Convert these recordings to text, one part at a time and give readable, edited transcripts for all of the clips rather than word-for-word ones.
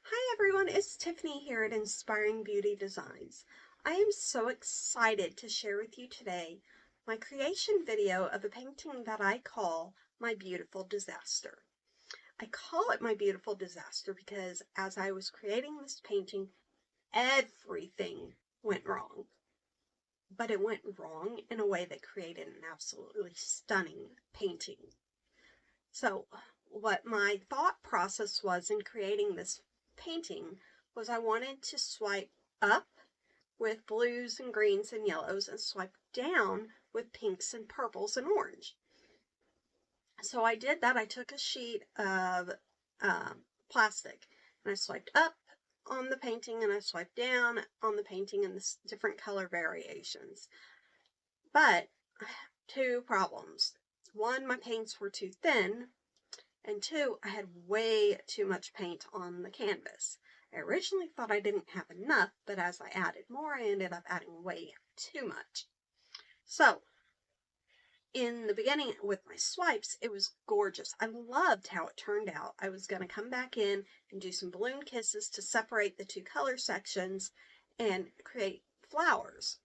Hi everyone, it's Tiffany here at Inspiring Beauty Designs. I am so excited to share with you today my creation video of a painting that I call My Beautiful Disaster. I call it My Beautiful Disaster because as I was creating this painting, everything went wrong. But it went wrong in a way that created an absolutely stunning painting. So what my thought process was in creating this painting was I wanted to swipe up with blues and greens and yellows and swipe down with pinks and purples and orange. So I did that. I took a sheet of plastic and I swiped up on the painting and I swiped down on the painting in the different color variations. But two problems. One, my paints were too thin. And two, I had way too much paint on the canvas. I originally thought I didn't have enough, but as I added more, I ended up adding way too much. So, in the beginning with my swipes, it was gorgeous. I loved how it turned out. I was going to come back in and do some balloon kisses to separate the two color sections and create flowers.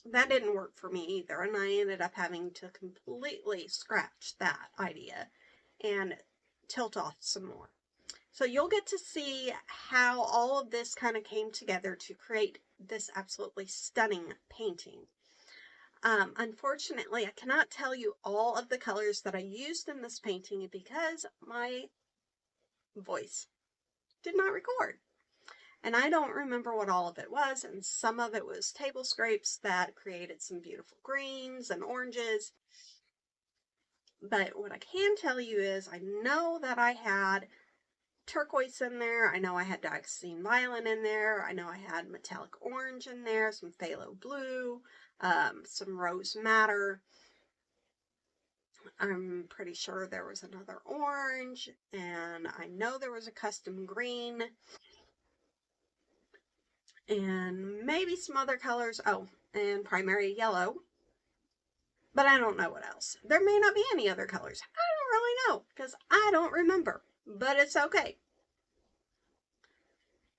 That didn't work for me either, and I ended up having to completely scratch that idea and tilt off some more. So you'll get to see how all of this kind of came together to create this absolutely stunning painting. Unfortunately, I cannot tell you all of the colors that I used in this painting because my voice did not record. And I don't remember what all of it was, and some of it was table scrapes that created some beautiful greens and oranges. But what I can tell you is I know that I had turquoise in there. I know I had dioxazine violet in there. I know I had metallic orange in there, some phthalo blue, some rose madder. I'm pretty sure there was another orange, and I know there was a custom green, and maybe some other colors. Oh, and primary yellow. But I don't know what else. There may not be any other colors. I don't really know because I don't remember. But it's okay.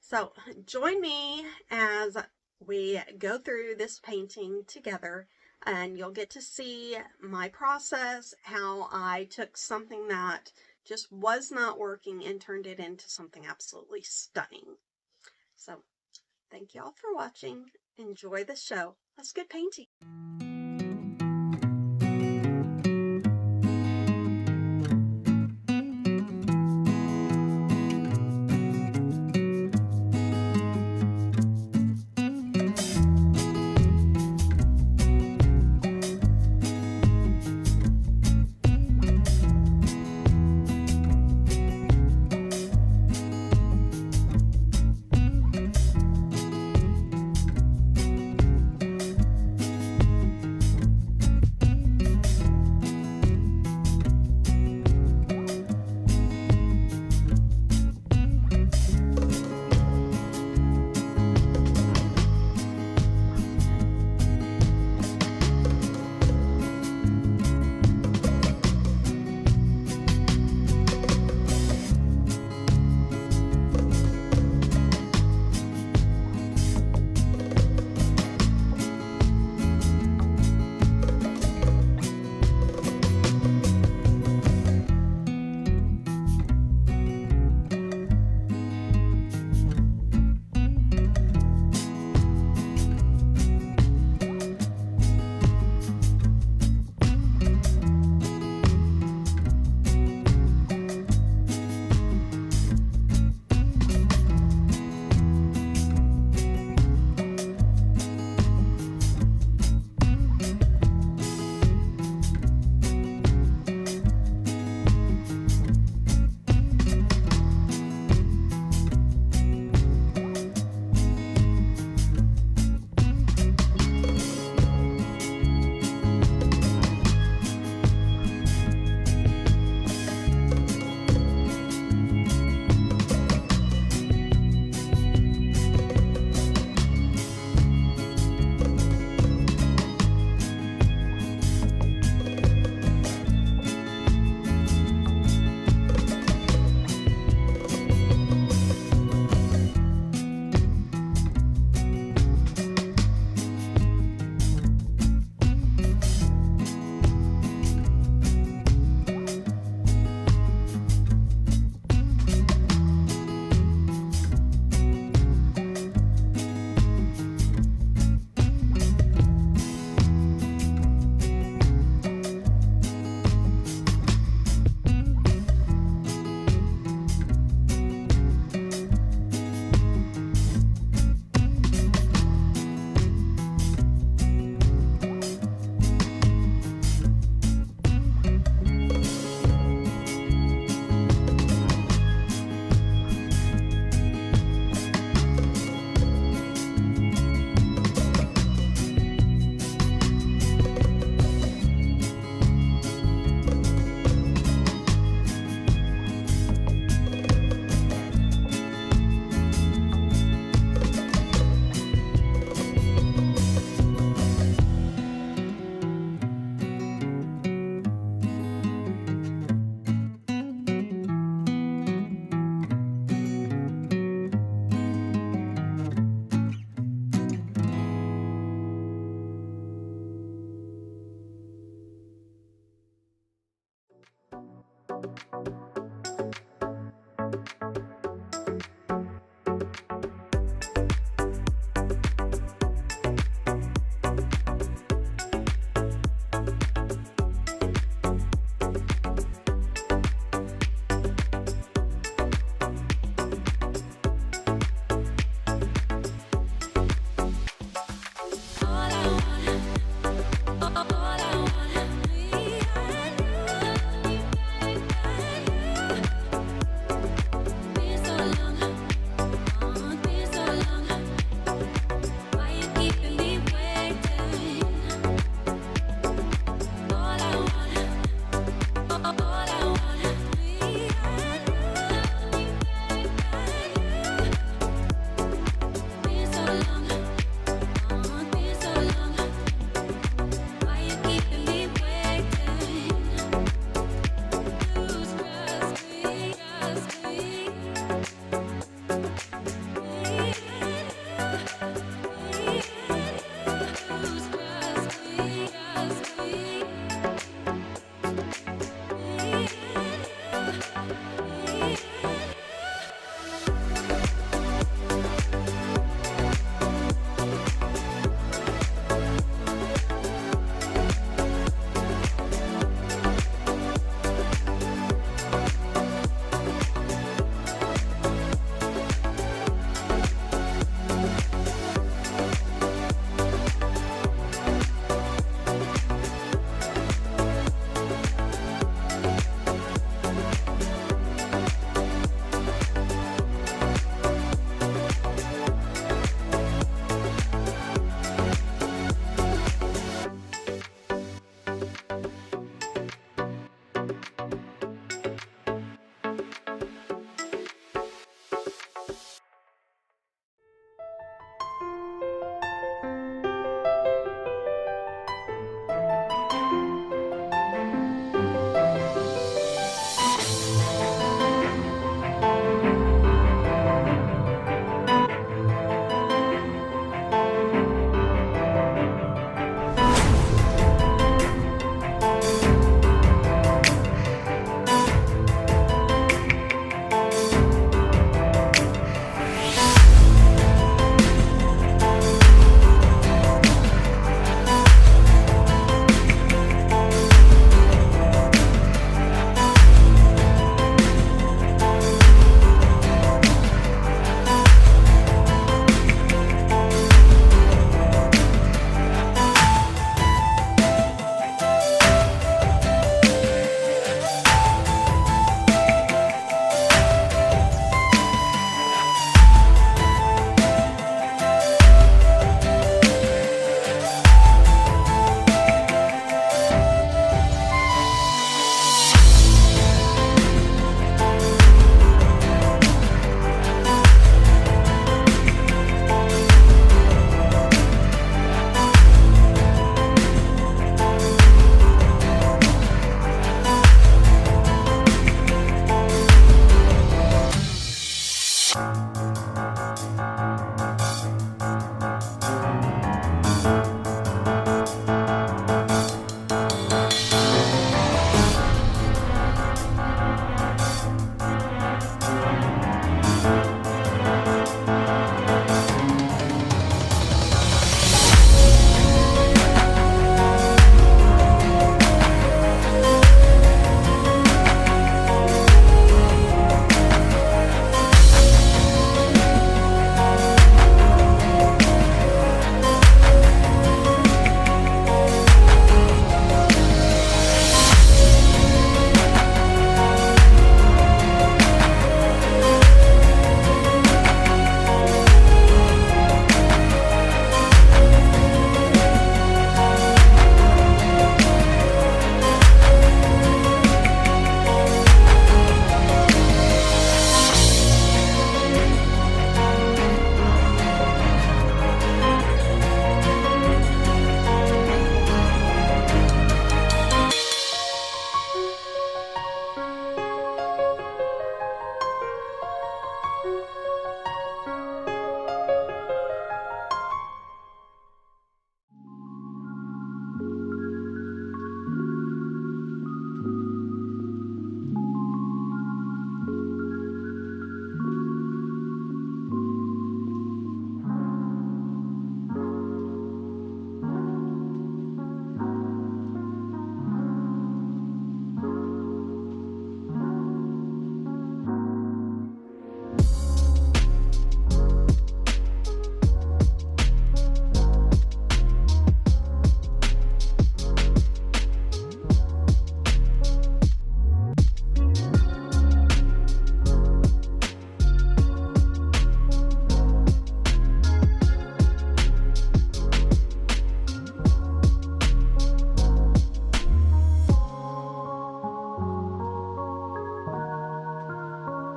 So join me as we go through this painting together, and you'll get to see my process, how I took something that just was not working and turned it into something absolutely stunning. So thank you all for watching. Enjoy the show. Let's get painting.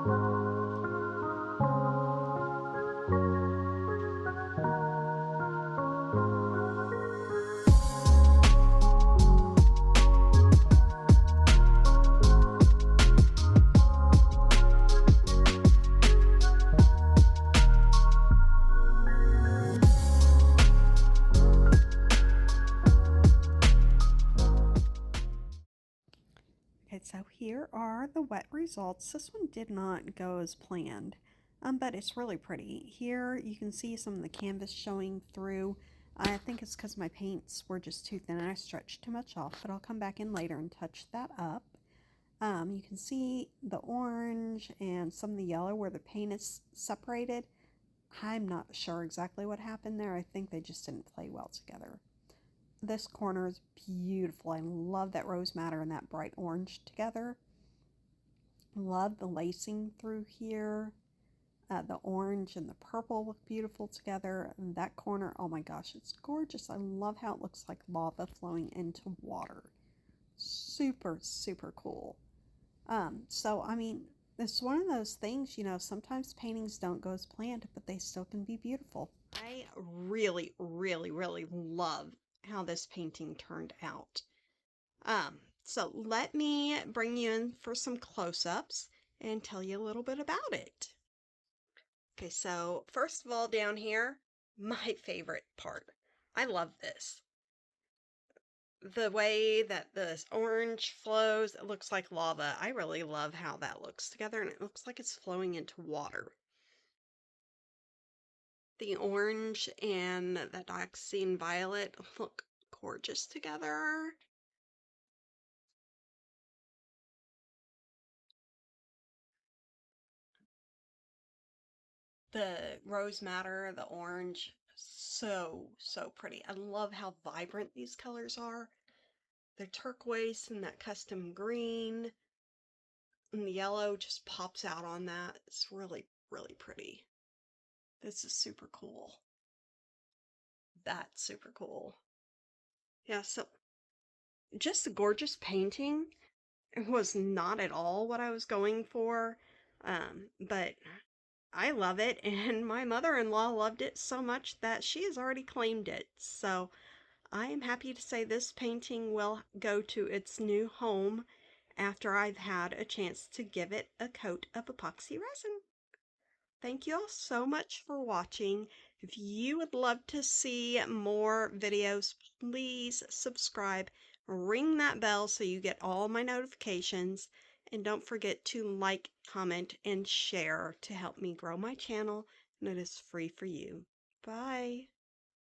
Okay, so here are the wet results. This one did not go as planned, but it's really pretty. Here you can see some of the canvas showing through. I think it's because my paints were just too thin and I stretched too much off, but I'll come back in later and touch that up. You can see the orange and some of the yellow where the paint is separated. I'm not sure exactly what happened there. I think they just didn't play well together. This corner is beautiful. I love that rose madder and that bright orange together. Love the lacing through here. The orange and the purple look beautiful together. And that corner, oh my gosh, it's gorgeous. I love how it looks like lava flowing into water. Super, super cool. So, I mean, it's one of those things, you know, sometimes paintings don't go as planned, but they still can be beautiful. I really, really, really love how this painting turned out. So let me bring you in for some close-ups and tell you a little bit about it. Okay, so first of all, down here, my favorite part. I love this. The way that this orange flows, it looks like lava. I really love how that looks together, and it looks like it's flowing into water. The orange and the dioxazine violet look gorgeous together. The rose madder, the orange, so pretty. I love how vibrant these colors are. The turquoise and that custom green and the yellow just pops out on that. It's really, really pretty. This is super cool. That's super cool. Yeah, so just a gorgeous painting. It was not at all what I was going for, but I love it, and my mother-in-law loved it so much that she has already claimed it. So I am happy to say this painting will go to its new home after I've had a chance to give it a coat of epoxy resin. Thank you all so much for watching. If you would love to see more videos, please subscribe, ring that bell so you get all my notifications, and don't forget to like, comment, and share to help me grow my channel, and it is free for you. Bye.